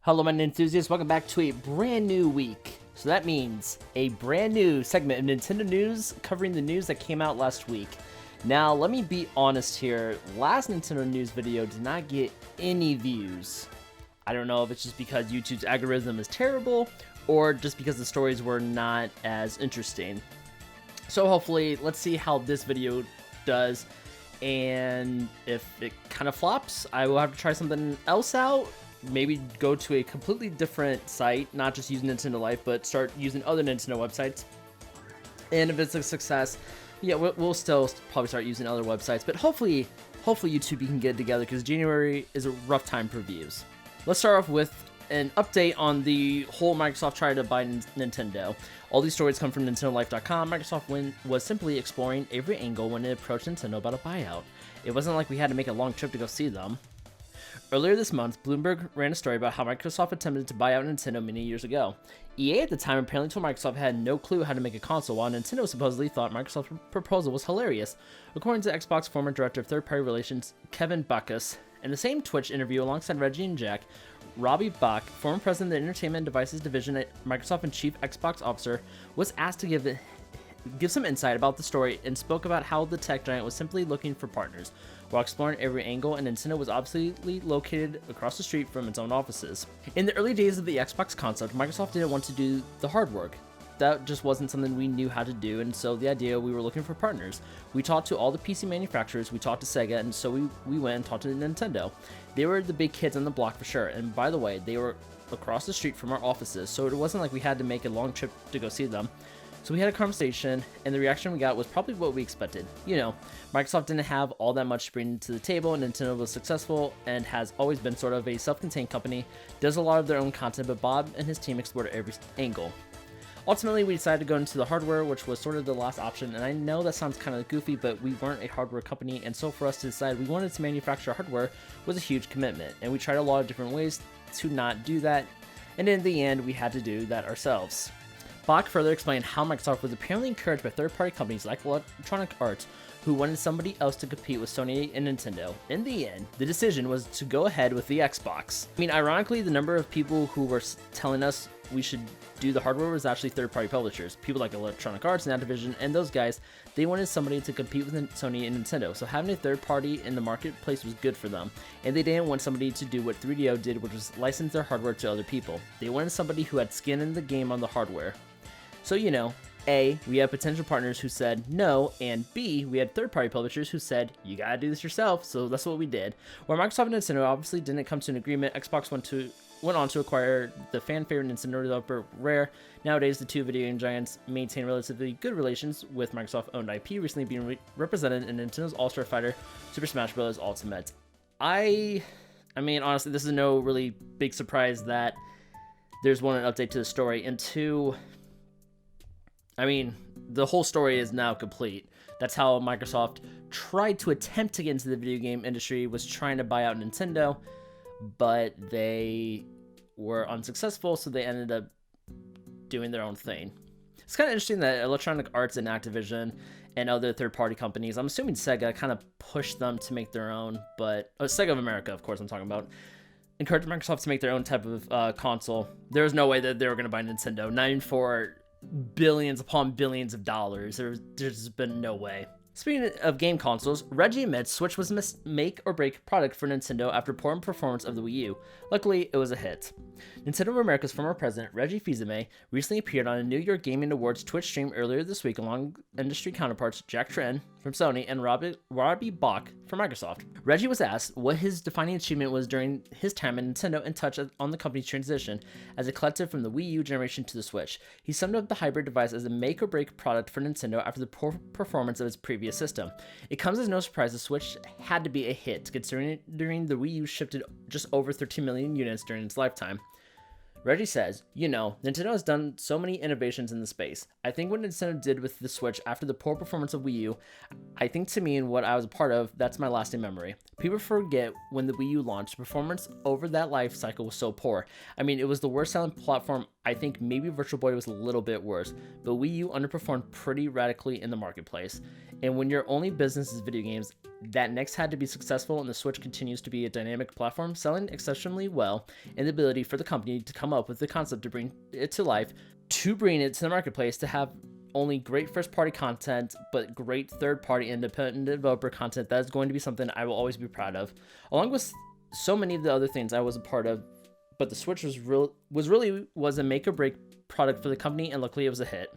Hello, my enthusiasts. Welcome back to a brand new week. So that means a brand new segment of Nintendo News covering the news that came out last week. Now, let me be honest here. Last Nintendo News video did not get any views. I don't know if it's just because YouTube's algorithm is terrible or just because the stories were not as interesting. So hopefully, let's see how this video does. And if it kind of flops, I will have to try something else out. Maybe go to a completely different site, not just use Nintendo Life, but start using other Nintendo websites. And if it's a success, yeah, we'll still probably start using other websites. But hopefully YouTube can get it together, because January is a rough time for views. Let's start off with an update on the whole Microsoft try to buy Nintendo. All these stories come from NintendoLife.com. Microsoft was simply exploring every angle when it approached Nintendo about a buyout. It wasn't like we had to make a long trip to go see them. Earlier this month, Bloomberg ran a story about how Microsoft attempted to buy out Nintendo many years ago. EA at the time apparently told Microsoft had no clue how to make a console, while Nintendo supposedly thought Microsoft's proposal was hilarious, according to Xbox former director of third-party relations Kevin Backus. In the same Twitch interview alongside Reggie and Jack, Robbie Bach, former president of the Entertainment Devices Division at Microsoft and chief Xbox officer, was asked to give some insight about the story and spoke about how the tech giant was simply looking for partners while exploring every angle, and Nintendo was obviously located across the street from its own offices. In the early days of the Xbox concept, Microsoft didn't want to do the hard work. That just wasn't something we knew how to do, and so the idea, we were looking for partners. We talked to all the PC manufacturers, we talked to Sega, and so we went and talked to Nintendo. They were the big kids on the block for sure, and by the way, they were across the street from our offices, so it wasn't like we had to make a long trip to go see them. So we had a conversation, and the reaction we got was probably what we expected. You know, Microsoft didn't have all that much to bring to the table, and Nintendo was successful and has always been sort of a self-contained company, does a lot of their own content, but Bob and his team explored every angle. Ultimately, we decided to go into the hardware, which was sort of the last option, and I know that sounds kind of goofy, but we weren't a hardware company, and so for us to decide we wanted to manufacture hardware was a huge commitment, and we tried a lot of different ways to not do that, and in the end, we had to do that ourselves. Bach further explained how Microsoft was apparently encouraged by third-party companies like Electronic Arts, who wanted somebody else to compete with Sony and Nintendo. In the end, the decision was to go ahead with the Xbox. I mean, ironically, the number of people who were telling us we should do the hardware was actually third-party publishers. People like Electronic Arts and Activision, and those guys, they wanted somebody to compete with Sony and Nintendo. So having a third party in the marketplace was good for them. And they didn't want somebody to do what 3DO did, which was license their hardware to other people. They wanted somebody who had skin in the game on the hardware. So, you know, A, we had potential partners who said no, and B, we had third-party publishers who said, you gotta do this yourself, so that's what we did. While Microsoft and Nintendo obviously didn't come to an agreement, Xbox went on to acquire the fan-favorite Nintendo developer Rare. Nowadays, the two video game giants maintain relatively good relations, with Microsoft-owned IP recently being represented in Nintendo's All-Star Fighter Super Smash Bros. Ultimate. I mean, honestly, this is no really big surprise that there's one, an update to the story, and two, I mean, the whole story is now complete. That's how Microsoft tried to attempt to get into the video game industry, was trying to buy out Nintendo, but they were unsuccessful, so they ended up doing their own thing. It's kind of interesting that Electronic Arts and Activision and other third-party companies, I'm assuming Sega, kind of pushed them to make their own, but Sega of America, of course I'm talking about, encouraged Microsoft to make their own type of console. There was no way that they were going to buy Nintendo, not even for billions upon billions of dollars. There's been no way. Speaking of game consoles, Reggie admits Switch was a make or break product for Nintendo after poor performance of the Wii U. Luckily, it was a hit. Nintendo of America's former president, Reggie Fils-Amie, recently appeared on a New York Gaming Awards Twitch stream earlier this week along industry counterparts Jack Tran from Sony and Robbie Bach from Microsoft. Reggie was asked what his defining achievement was during his time at Nintendo and touched on the company's transition as a collective from the Wii U generation to the Switch. He summed up the hybrid device as a make or break product for Nintendo after the poor performance of its previous system. It comes as no surprise the Switch had to be a hit, considering the Wii U shipped just over 13 million units during its lifetime. Reggie says, you know, Nintendo has done so many innovations in the space. I think what Nintendo did with the Switch after the poor performance of Wii U, I think to me and what I was a part of, that's my lasting memory. People forget when the Wii U launched, performance over that life cycle was so poor. I mean, it was the worst selling platform. I think maybe Virtual Boy was a little bit worse, but Wii U underperformed pretty radically in the marketplace. And when your only business is video games, that next had to be successful, and the Switch continues to be a dynamic platform, selling exceptionally well, and the ability for the company to come up with the concept to bring it to life, to bring it to the marketplace, to have only great first-party content, but great third-party independent developer content. That is going to be something I will always be proud of, along with so many of the other things I was a part of. But the Switch was really a make-or-break product for the company, and luckily it was a hit.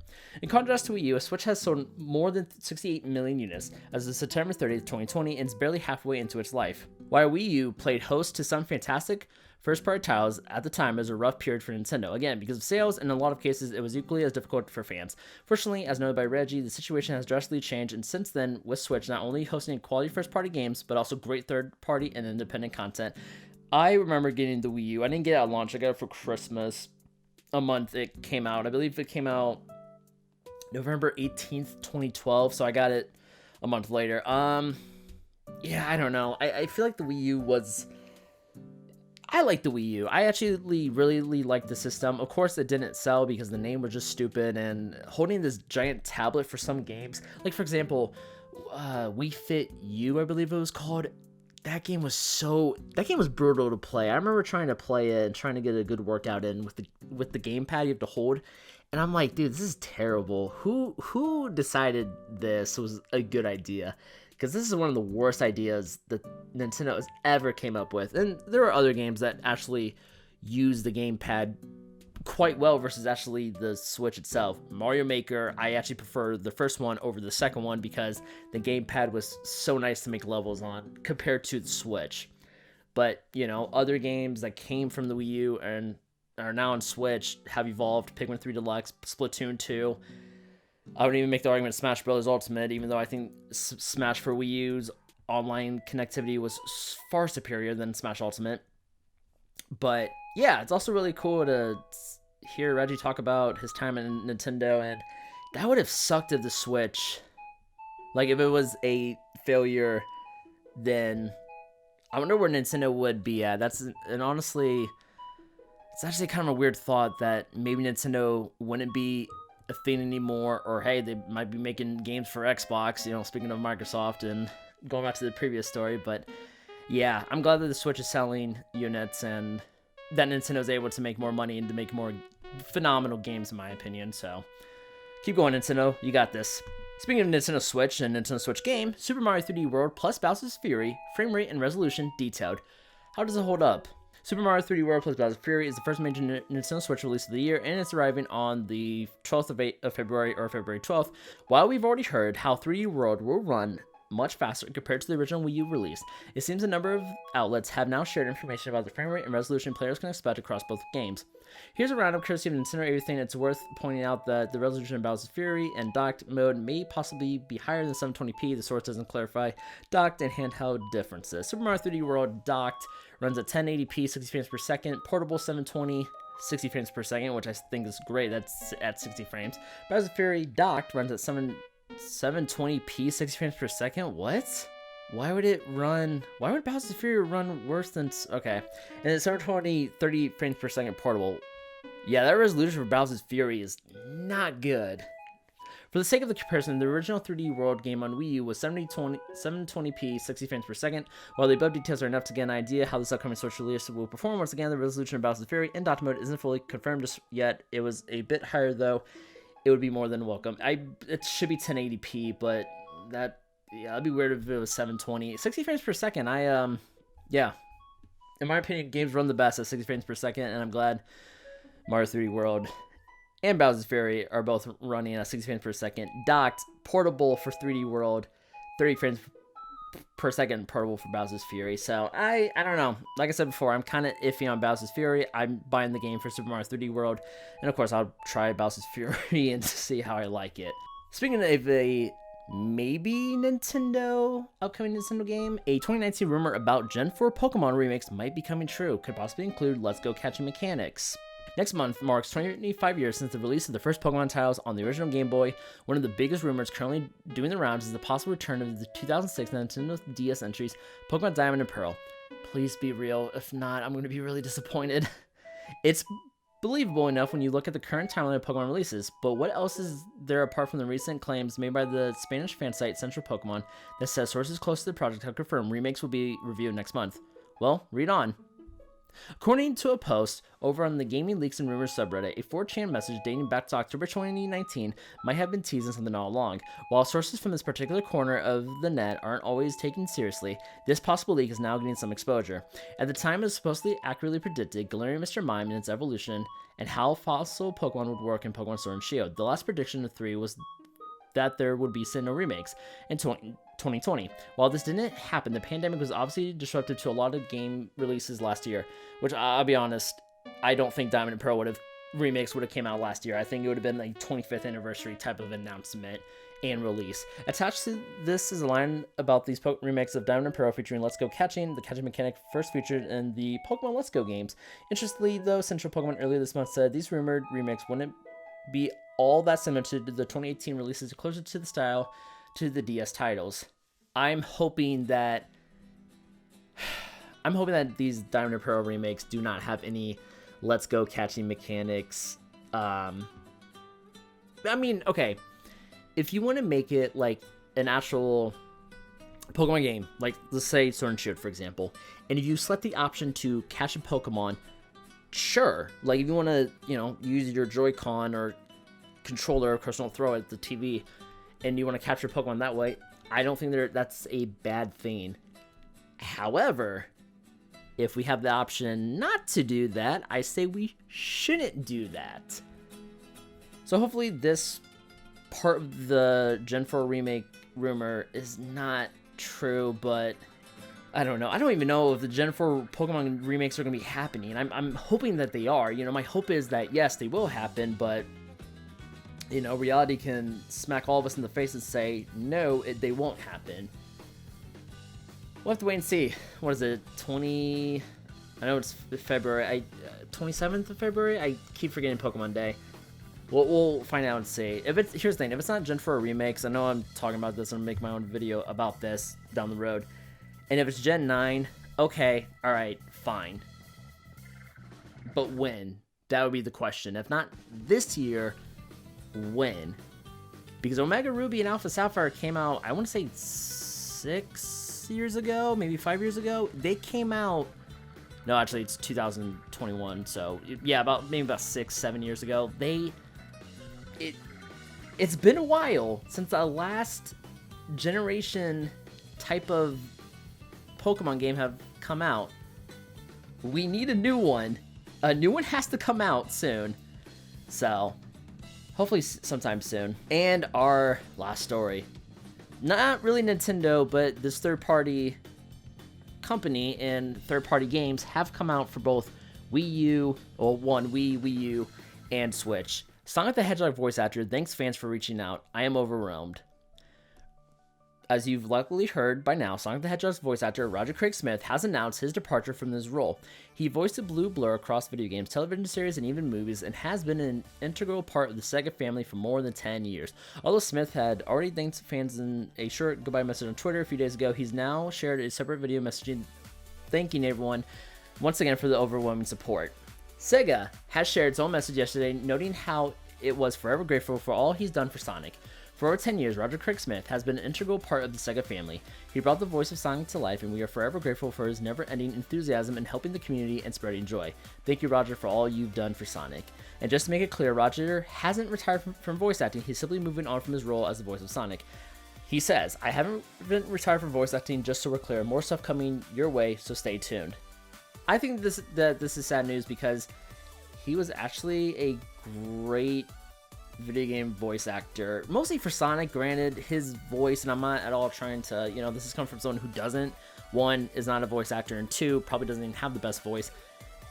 In contrast to Wii U, a Switch has sold more than 68 million units as of September 30th, 2020, and is barely halfway into its life. While Wii U played host to some fantastic first-party titles, at the time it was a rough period for Nintendo, again because of sales, and in a lot of cases it was equally as difficult for fans. Fortunately, as noted by Reggie, the situation has drastically changed, and since then, with Switch not only hosting quality first-party games, but also great third-party and independent content. I remember getting the Wii U. I didn't get it at launch. I got it for Christmas. A month it came out. I believe it came out November 18th, 2012. So I got it a month later. Yeah, I don't know. I feel like the Wii U was... I like the Wii U. I actually really liked the system. Of course, it didn't sell because the name was just stupid, and holding this giant tablet for some games, like for example, Wii Fit U, I believe it was called. That game was brutal to play. I remember trying to play it and trying to get a good workout in with the gamepad you have to hold, and I'm like, dude, this is terrible. Who decided this was a good idea? Because this is one of the worst ideas that Nintendo has ever came up with. And there are other games that actually use the gamepad quite well versus actually the Switch itself. Mario Maker, I actually prefer the first one over the second one because the gamepad was so nice to make levels on compared to the Switch. But, you know, other games that came from the Wii U and are now on Switch have evolved. Pikmin 3 Deluxe, Splatoon 2. I would even make the argument Smash Bros. Ultimate, even though I think Smash for Wii U's online connectivity was far superior than Smash Ultimate. But yeah, it's also really cool to hear Reggie talk about his time in Nintendo, and that would have sucked if the Switch, like if it was a failure, then I wonder where Nintendo would be at. And honestly, it's actually kind of a weird thought that maybe Nintendo wouldn't be a thing anymore, or hey, they might be making games for Xbox, you know, speaking of Microsoft and going back to the previous story. But yeah, I'm glad that the Switch is selling units and that Nintendo's able to make more money and to make more phenomenal games, in my opinion. So keep going, Nintendo, you got this. Speaking of Nintendo Switch and Nintendo Switch game, Super Mario 3D World plus Bowser's Fury, frame rate and resolution detailed. How does it hold up? Super Mario 3D World plus Bowser's Fury is the first major Nintendo Switch release of the year, and it's arriving on the 12th of February, or February 12th. While we've already heard how 3D World will run much faster compared to the original Wii U release, it seems a number of outlets have now shared information about the frame rate and resolution players can expect across both games. Here's a roundup courtesy of Nintendo Everything. It's worth pointing out that the resolution of Bowser's Fury and docked mode may possibly be higher than 720p. The source doesn't clarify docked and handheld differences. Super Mario 3D World docked runs at 1080p, 60 frames per second. Portable 720, 60 frames per second, which I think is great. That's at 60 frames. Bowser's Fury docked runs at 720p, 60 frames per second. What? Why would Bowser's Fury run worse than... Okay. And then 720, 30 frames per second portable. Yeah, that resolution for Bowser's Fury is not good. For the sake of the comparison, the original 3D World game on Wii U was 720p, 60 frames per second. While the above details are enough to get an idea how this upcoming Switch release will perform, once again, the resolution of Bowser's Fury in docked mode isn't fully confirmed just yet. It was a bit higher, though. It would be more than welcome. It should be 1080p, but that'd be weird if it was 720. 60 frames per second, yeah. In my opinion, games run the best at 60 frames per second, and I'm glad Mario 3D World and Bowser's Fury are both running at 60 frames per second. Docked, portable for 3D World, 30 frames per second portable for Bowser's Fury. So, I don't know. Like I said before, I'm kind of iffy on Bowser's Fury. I'm buying the game for Super Mario 3D World, and of course, I'll try Bowser's Fury and see how I like it. Speaking of a maybe Nintendo upcoming Nintendo game, a 2019 rumor about Gen 4 Pokemon remakes might be coming true. Could possibly include Let's Go Catching mechanics. Next month marks 25 years since the release of the first Pokemon titles on the original Game Boy. One of the biggest rumors currently doing the rounds is the possible return of the 2006 Nintendo DS entries, Pokemon Diamond and Pearl. Please be real. If not, I'm going to be really disappointed. It's believable enough when you look at the current timeline of Pokemon releases, but what else is there apart from the recent claims made by the Spanish fan site Central Pokemon that says sources close to the project have confirmed remakes will be reviewed next month? Well, read on. According to a post over on the Gaming Leaks and Rumors subreddit, a 4chan message dating back to October 2019 might have been teasing something all along. While sources from this particular corner of the net aren't always taken seriously, this possible leak is now getting some exposure. At the time, it was supposedly accurately predicted Galarian Mr. Mime and its evolution and how fossil Pokemon would work in Pokemon Sword and Shield. The last prediction of 3 was that there would be no remakes in 2020. While this didn't happen, the pandemic was obviously disruptive to a lot of game releases last year, which I'll be honest, I don't think Diamond and Pearl remakes would have came out last year. I think it would have been like 25th anniversary type of announcement and release. Attached to this is a line about these remakes of Diamond and Pearl featuring Let's Go Catching, the catching mechanic first featured in the Pokemon Let's Go games. Interestingly, though, Central Pokemon earlier this month said these rumored remakes wouldn't be all that similar to the 2018 releases, closer to the style to the DS titles. I'm hoping that these Diamond and Pearl remakes do not have any Let's Go Catching mechanics. I mean, okay, if you want to make it like an actual Pokemon game, like let's say Sword and Shield, for example, and if you select the option to catch a Pokemon, sure. Like if you want to, use your Joy-Con or controller, of course, don't throw it at the TV, and you want to capture Pokemon that way, I don't think that's a bad thing. However, if we have the option not to do that, I say we shouldn't do that. So hopefully this part of the Gen 4 remake rumor is not true, but I don't know. I don't even know if the Gen 4 Pokemon remakes are going to be happening. I'm hoping that they are. My hope is that, yes, they will happen, but reality can smack all of us in the face and say, no, they won't happen. We'll have to wait and see. What is it, I know it's February, 27th of February? I keep forgetting Pokemon Day. We'll find out and see. Here's the thing, if it's not Gen 4 remakes, I know I'm talking about this, I'm gonna make my own video about this down the road. And if it's Gen 9, okay, alright, fine. But when? That would be the question. If not this year, when? Because Omega Ruby and Alpha Sapphire came out, I want to say 6 years ago, maybe 5 years ago. They came out, no, actually it's 2021, so yeah, about 6-7 years ago. It's been a while since the last generation type of Pokemon game have come out. We need a new one. A new one has to come out soon. So hopefully sometime soon. And our last story. Not really Nintendo, but this third-party company and third-party games have come out for both Wii U, or Wii U, and Switch. Sonic the Hedgehog voice actor thanks fans for reaching out. I am overwhelmed. As you've likely heard by now, Sonic the Hedgehog's voice actor Roger Craig Smith has announced his departure from his role. He voiced the Blue Blur across video games, television series, and even movies, and has been an integral part of the Sega family for more than 10 years. Although Smith had already thanked fans in a short goodbye message on Twitter a few days ago, he's now shared a separate video messaging thanking everyone once again for the overwhelming support. Sega has shared its own message yesterday, noting how it was forever grateful for all he's done for Sonic. For over 10 years, Roger Craig Smith has been an integral part of the Sega family. He brought the voice of Sonic to life, and we are forever grateful for his never-ending enthusiasm in helping the community and spreading joy. Thank you, Roger, for all you've done for Sonic. And just to make it clear, Roger hasn't retired from voice acting, he's simply moving on from his role as the voice of Sonic. He says, I haven't been retired from voice acting, just so we're clear. More stuff coming your way, so stay tuned. I think this is sad news because he was actually a great video game voice actor, mostly for Sonic. Granted, his voice, and I'm not at all trying to, this has come from someone who doesn't, one, is not a voice actor, and two, probably doesn't even have the best voice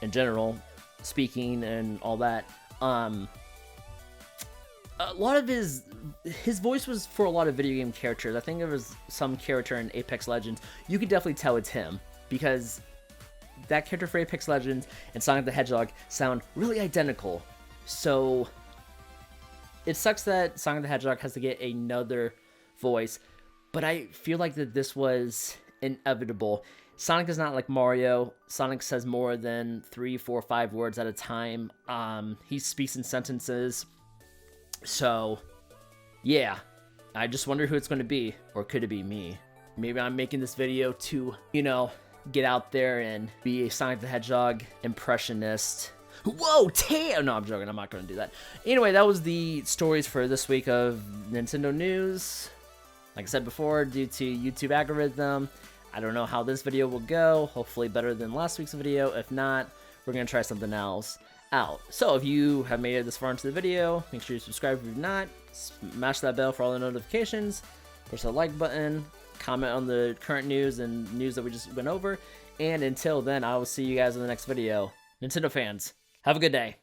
in general, speaking and all that. A lot of his voice was for a lot of video game characters. I think there was some character in Apex Legends. You could definitely tell it's him, because that character for Apex Legends and Sonic the Hedgehog sound really identical. So it sucks that Sonic the Hedgehog has to get another voice, but I feel like that this was inevitable. Sonic is not like Mario. Sonic says more than 3, 4, 5 words at a time. He speaks in sentences. So, yeah. I just wonder who it's going to be. Or could it be me? Maybe I'm making this video to, you know, get out there and be a Sonic the Hedgehog impressionist. Whoa, damn! No, I'm joking. I'm not going to do that. Anyway, that was the stories for this week of Nintendo news. Like I said before, due to YouTube algorithm, I don't know how this video will go. Hopefully better than last week's video. If not, we're going to try something else out. So if you have made it this far into the video, make sure you subscribe if you've not. Smash that bell for all the notifications. Push the like button. Comment on the current news and news that we just went over. And until then, I will see you guys in the next video. Nintendo fans, have a good day.